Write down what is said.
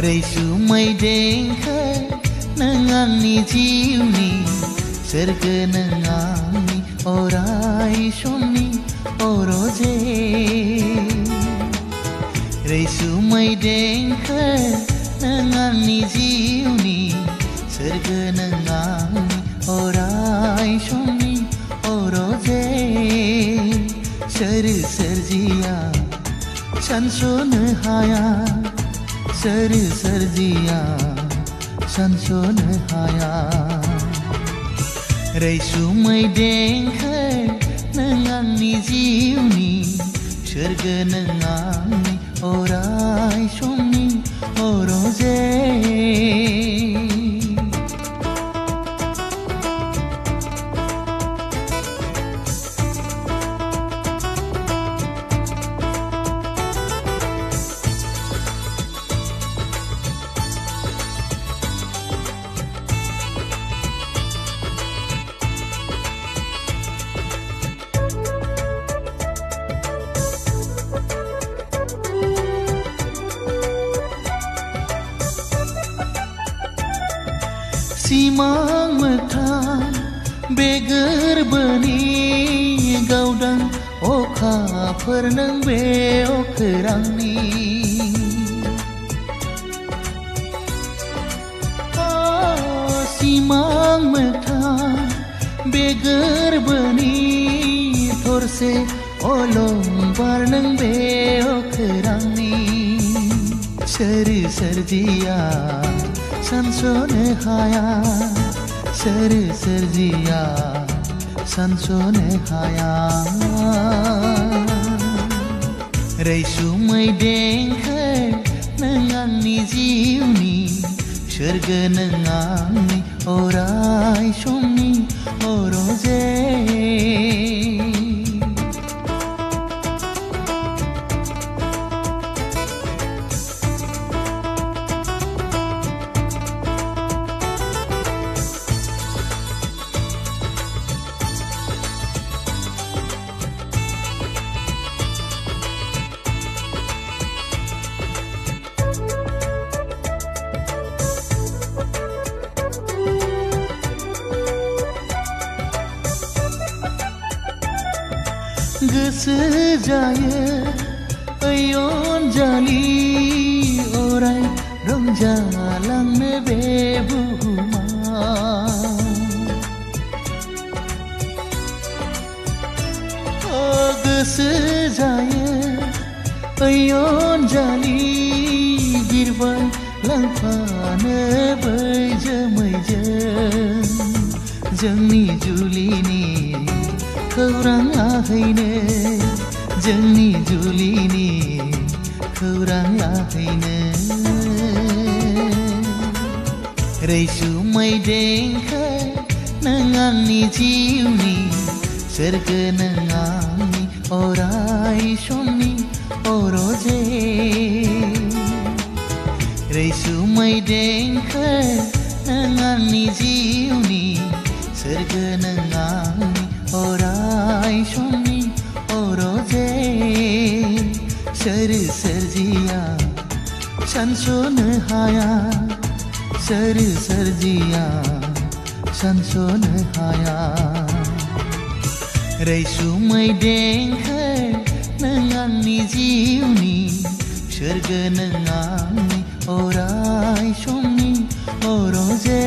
रैसुमै देंखो नों आंनि जिउनि सोरगो नों आंनि अराय समनि अरजे रैसुमै देंखो नों आंनि जिउनि सोरगो नों आंनि अराय समनि अरजे सोर सोरजिया सानस'नो हाया सोर सोरजिया सानस'नो हाया रैसुमै देंखो नों आंनि जिउनि सोरगो नों आंनि अराय समनि अरजे सिमां मोगथां बे गोरबोनि गावदां अखाफोर नों बे अखोरांनि सिमां मोगथां बे गोरबोनि थरसे अलंबार नों बे अखोरांनि सोर सोरजिया सानस'नो हाया सोर सोरजिया सानस'नो हाया रैसुमै देंखो नों आंनि जिउनि सोरगो नों आंनि अराय समनि अरजे गोसो जायो ओइ अनजालि अराय रंजालांनो बे बुहुमा गोसो जायो ओइ अनजालि बिरबाय लांफानो बै जोमैजों जोंनि जुलिनि खौराङाहैनो जोंनि जुलिनि खौराङाहैनो रैसुमै देंखो नों आंनि जिउनि सोरगो नों आंनि अराय समनि अरजे रैसुमै देंखो नों आंनि जिउनि सोरगो नों आंनि अराय समनि अरजे सोर सोरजिया सानस'नो हाया सोर सोरजिया सानस'नो हाया रैसुमै देंखो नों आंनि जिउनि सोरगो नों आंनि अराय समनि अरजे